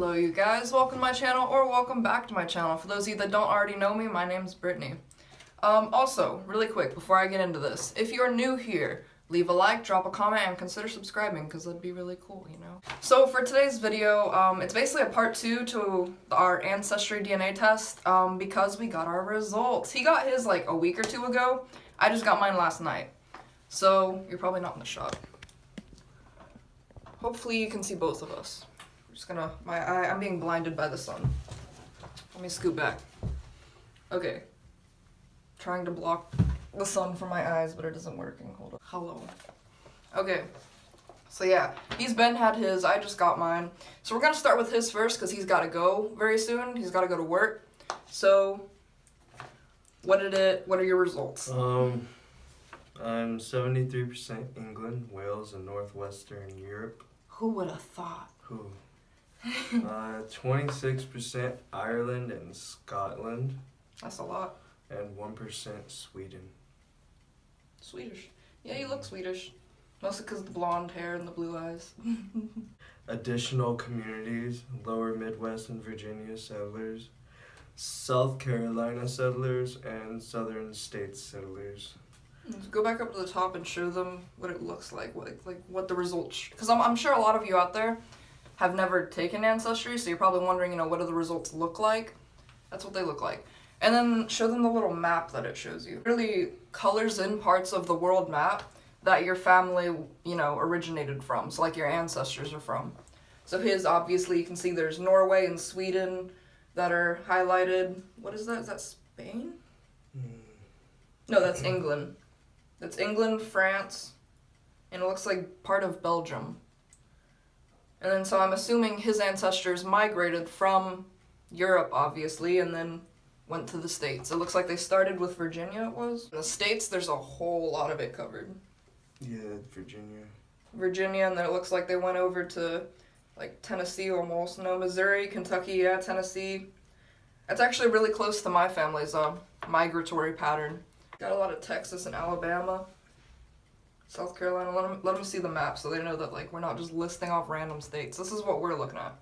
Hello you guys, welcome to my channel, or welcome back to my channel. For those of you that don't already know me, my name's Brittany. Also, really quick, before I get into this, if you're new here, leave a like, drop a comment, and consider subscribing, because that'd be really cool, you know? So for today's video, it's basically a part 2 to our Ancestry DNA test, because we got our results. He got his like a week or two ago, I just got mine last night. So, you're probably not in the shot. Hopefully you can see both of us. I'm just gonna, I'm being blinded by the sun. Let me scoot back. Okay. Trying to block the sun from my eyes, but it isn't working. Hold on. Hello. Okay. So yeah, he's had his, I just got mine. So we're gonna start with his first, because he's gotta go very soon. He's gotta go to work. So, what are your results? I'm 73% England, Wales, and Northwestern Europe. Who would have thought? Who? 26% Ireland and Scotland. That's a lot. And 1% Sweden. Swedish. Yeah, you look Swedish. Mostly because of the blonde hair and the blue eyes. Additional communities: Lower Midwest and Virginia settlers, South Carolina settlers, and Southern States settlers. Go back up to the top and show them what it looks like what the results. Because I'm sure a lot of you out there have never taken Ancestry, so you're probably wondering, what do the results look like? That's what they look like. And then show them the little map that it shows you. It really colors in parts of the world map that your family, originated from. So like your ancestors are from. So his, obviously, you can see there's Norway and Sweden that are highlighted. What is that? Is that Spain? No, that's England. That's England, France, and it looks like part of Belgium. And then so I'm assuming his ancestors migrated from Europe, obviously, and then went to the States. It looks like they started with Virginia, it was. In the States, there's a whole lot of it covered. Yeah, Virginia. Virginia, and then it looks like they went over to, like, Tennessee almost. No, Missouri, Kentucky, yeah, Tennessee. That's actually really close to my family's migratory pattern. Got a lot of Texas and Alabama, South Carolina. Let them see the map so they know that we're not just listing off random states. This is what we're looking at.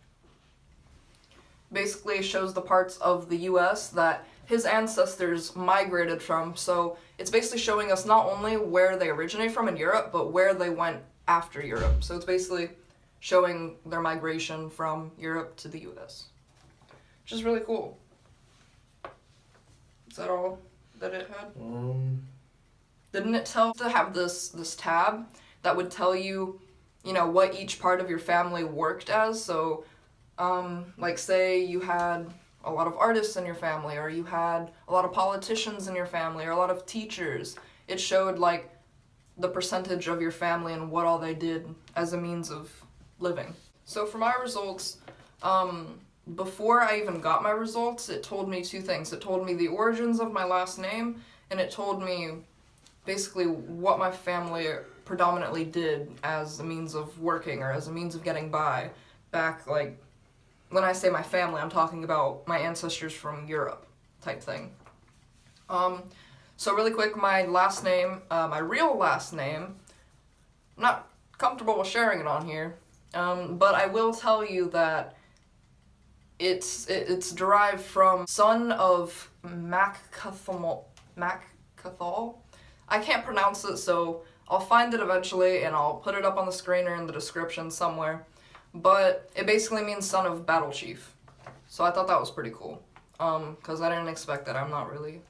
Basically, it shows the parts of the U.S. that his ancestors migrated from. So it's basically showing us not only where they originate from in Europe, but where they went after Europe. So it's basically showing their migration from Europe to the U.S., which is really cool. Is that all that it had? Didn't it tell to have this tab that would tell you, what each part of your family worked as? So, like say you had a lot of artists in your family, or you had a lot of politicians in your family, or a lot of teachers. It showed the percentage of your family and what all they did as a means of living. So for my results, before I even got my results, it told me two things. It told me the origins of my last name, and it told me basically what my family predominantly did as a means of working, or as a means of getting by. Back, when I say my family, I'm talking about my ancestors from Europe type thing. So really quick, my last name, my real last name, I'm not comfortable with sharing it on here, but I will tell you that it's derived from son of Maccathal. I can't pronounce it, so I'll find it eventually and I'll put it up on the screen or in the description somewhere. But it basically means son of battle chief. So I thought that was pretty cool. Because I didn't expect that. I'm not really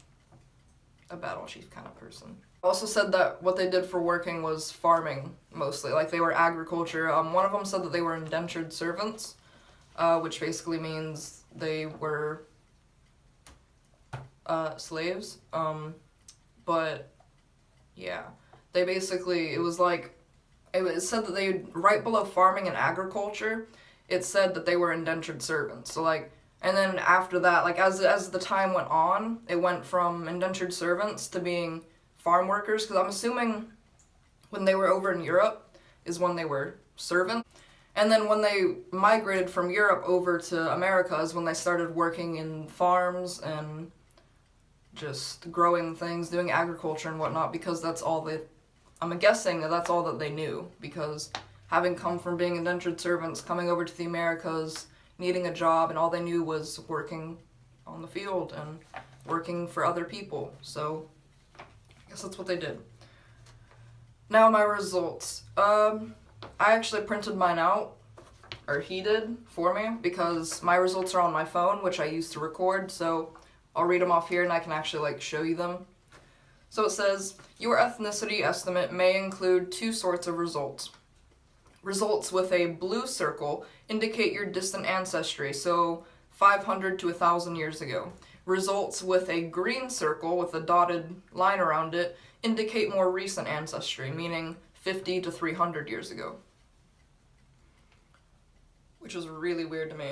a battle chief kind of person. Also said that what they did for working was farming, mostly. They were agriculture. One of them said that they were indentured servants, which basically means they were slaves. But yeah, they basically, it said that they, right below farming and agriculture, it said that they were indentured servants. So and then after that, as the time went on, it went from indentured servants to being farm workers, because I'm assuming when they were over in Europe is when they were servants. And then when they migrated from Europe over to America is when they started working in farms and just growing things, doing agriculture and whatnot, because that's all I'm guessing that's all that they knew, because having come from being indentured servants, coming over to the Americas, needing a job, and all they knew was working on the field and working for other people. So I guess that's what they did. Now my results. I actually printed mine out, or he did for me, because my results are on my phone, which I use to record, so I'll read them off here and I can actually like show you them. So it says, your ethnicity estimate may include two sorts of results. Results with a blue circle indicate your distant ancestry, so 500 to 1,000 years ago. Results with a green circle with a dotted line around it indicate more recent ancestry, meaning 50 to 300 years ago. Which is really weird to me,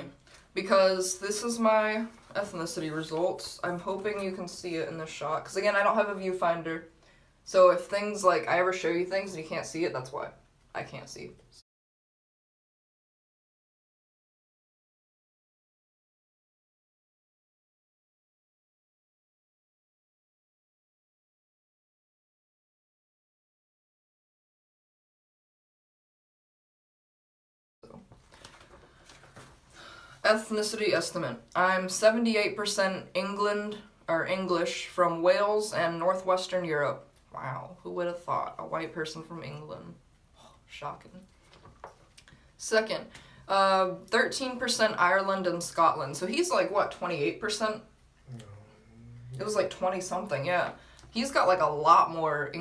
because this is my ethnicity results. I'm hoping you can see it in this shot, because again, I don't have a viewfinder. So if things like, I ever show you things and you can't see it, that's why. I can't see. Ethnicity estimate. I'm 78% English from Wales and northwestern Europe. Wow, who would have thought? A white person from England. Oh, shocking. Second, 13% Ireland and Scotland. So he's like, what, 28%? It was like 20 something, yeah. He's got like a lot more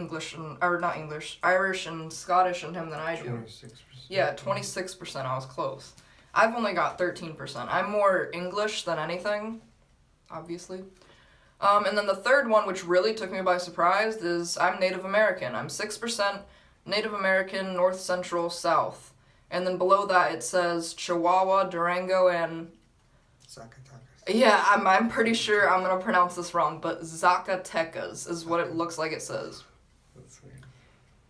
Irish and Scottish in him than I do. 26%. Yeah, 26%. I was close. I've only got 13%. I'm more English than anything, obviously. And then the third one, which really took me by surprise, is I'm Native American. I'm 6% Native American, North Central, South. And then below that it says Chihuahua, Durango, and... Zacatecas. Yeah, I'm pretty sure I'm going to pronounce this wrong, but Zacatecas is what it looks like it says. That's weird.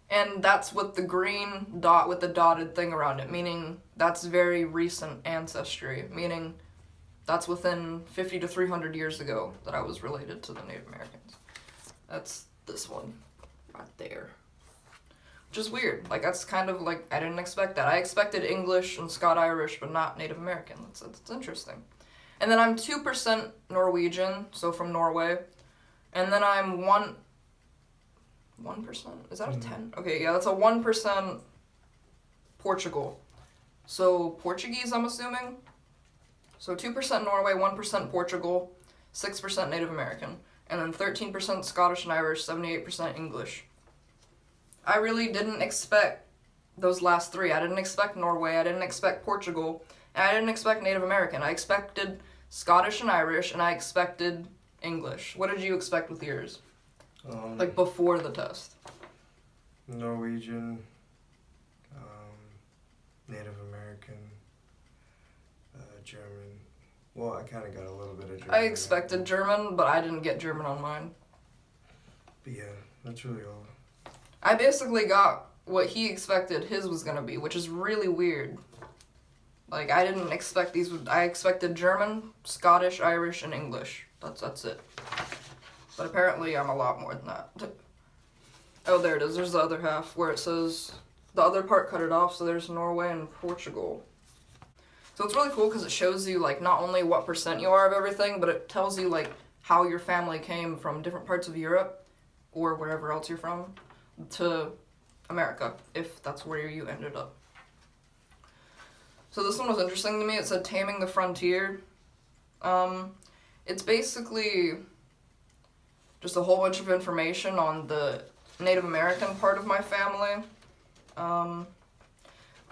And that's with the green dot with the dotted thing around it, meaning that's very recent ancestry, meaning that's within 50 to 300 years ago that I was related to the Native Americans. That's this one right there. Which is weird. Like, that's kind of like, I didn't expect that. I expected English and Scot-Irish, but not Native American. That's interesting. And then I'm 2% Norwegian, so from Norway. And then I'm 1%? Is that a 10? Okay, yeah, that's a 1% Portugal. So Portuguese, I'm assuming? So 2% Norway, 1% Portugal, 6% Native American, and then 13% Scottish and Irish, 78% English. I really didn't expect those last three. I didn't expect Norway, I didn't expect Portugal, and I didn't expect Native American. I expected Scottish and Irish, and I expected English. What did you expect with yours? Like before the test? Norwegian, Native American, German. Well, I kind of got a little bit of German. I expected German, but I didn't get German on mine. But yeah, that's really all. I basically got what he expected his was gonna be, which is really weird. Like, I didn't expect these. I expected German, Scottish, Irish, and English. That's it. But apparently I'm a lot more than that. Oh, there it is. There's the other half where it says, the other part cut it off, so there's Norway and Portugal. So it's really cool because it shows you, like, not only what percent you are of everything, but it tells you, like, how your family came from different parts of Europe, or wherever else you're from, to America, if that's where you ended up. So this one was interesting to me. It said Taming the Frontier. It's basically just a whole bunch of information on the Native American part of my family.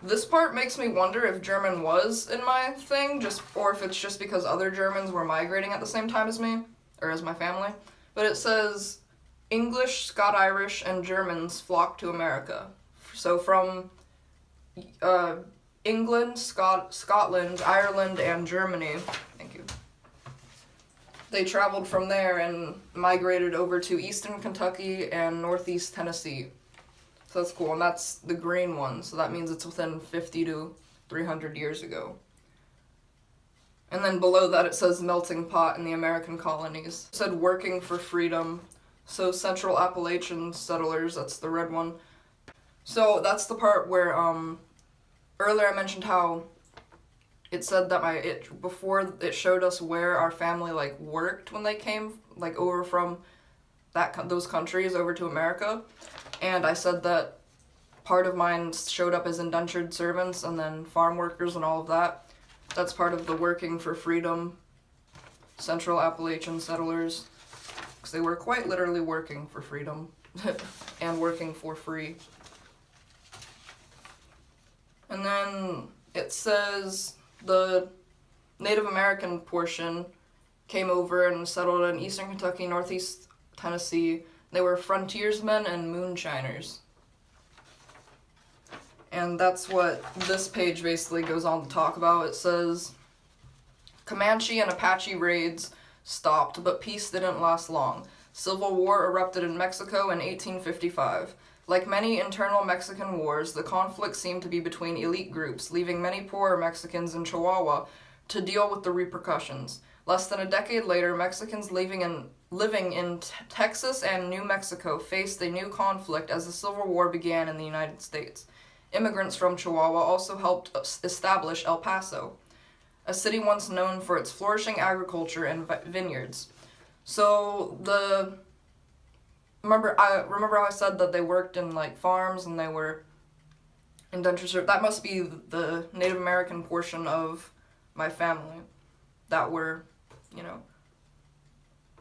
This part makes me wonder if German was in my thing, or if it's just because other Germans were migrating at the same time as me, or as my family. But it says, English, Scot-Irish, and Germans flocked to America. So from England, Scotland, Ireland, and Germany, thank you. They traveled from there and migrated over to eastern Kentucky and northeast Tennessee. So that's cool, and that's the green one, so that means it's within 50 to 300 years ago. And then below that it says melting pot in the American colonies. It said working for freedom, so Central Appalachian settlers, that's the red one. So that's the part where, earlier I mentioned how it said that before it showed us where our family like worked when they came like over from those countries over to America, and I said that part of mine showed up as indentured servants and then farm workers and all of that. That's part of the Working for Freedom Central Appalachian settlers, because they were quite literally working for freedom and working for free. And then it says the Native American portion came over and settled in eastern Kentucky, northeast Tennessee. They were frontiersmen and moonshiners. And that's what this page basically goes on to talk about. It says, Comanche and Apache raids stopped, but peace didn't last long. Civil war erupted in Mexico in 1855. Like many internal Mexican wars, the conflict seemed to be between elite groups, leaving many poorer Mexicans in Chihuahua to deal with the repercussions. Less than a decade later, Mexicans living in Texas and New Mexico faced a new conflict as the Civil War began in the United States. Immigrants from Chihuahua also helped establish El Paso, a city once known for its flourishing agriculture and vineyards. So remember how I said that they worked in like farms and they were indentured servants? That must be the Native American portion of my family that were,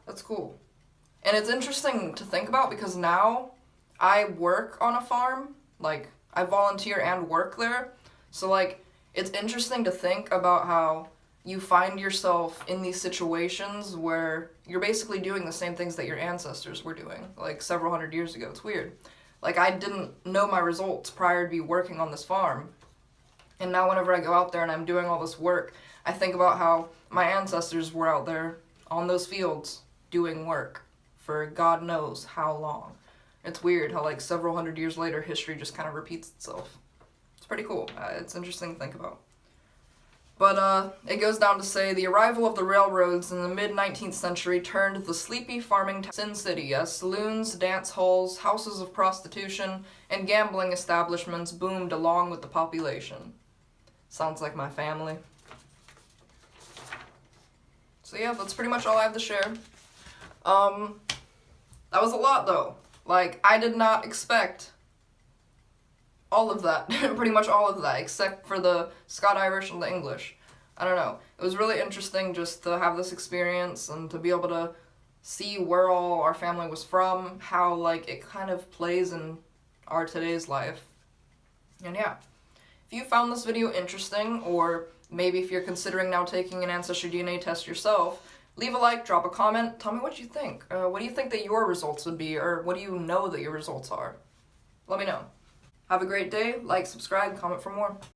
that's cool. And it's interesting to think about because now I work on a farm, like I volunteer and work there. So like it's interesting to think about how you find yourself in these situations where you're basically doing the same things that your ancestors were doing, like several hundred years ago. It's weird. Like, I didn't know my results prior to me working on this farm. And now whenever I go out there and I'm doing all this work, I think about how my ancestors were out there on those fields doing work for God knows how long. It's weird how, like, several hundred years later, history just kind of repeats itself. It's pretty cool. It's interesting to think about. But it goes down to say, the arrival of the railroads in the mid-19th century turned the sleepy farming town Sin City as saloons, dance halls, houses of prostitution, and gambling establishments boomed along with the population. Sounds like my family. So yeah, that's pretty much all I have to share. That was a lot though. Like, I did not expect all of that, pretty much all of that, except for the Scot-Irish and the English. I don't know. It was really interesting just to have this experience and to be able to see where all our family was from, how, like, it kind of plays in our today's life. And yeah, if you found this video interesting, or maybe if you're considering now taking an Ancestry DNA test yourself, leave a like, drop a comment, tell me what you think. What do you think that your results would be, or what do you know that your results are? Let me know. Have a great day, like, subscribe, comment for more.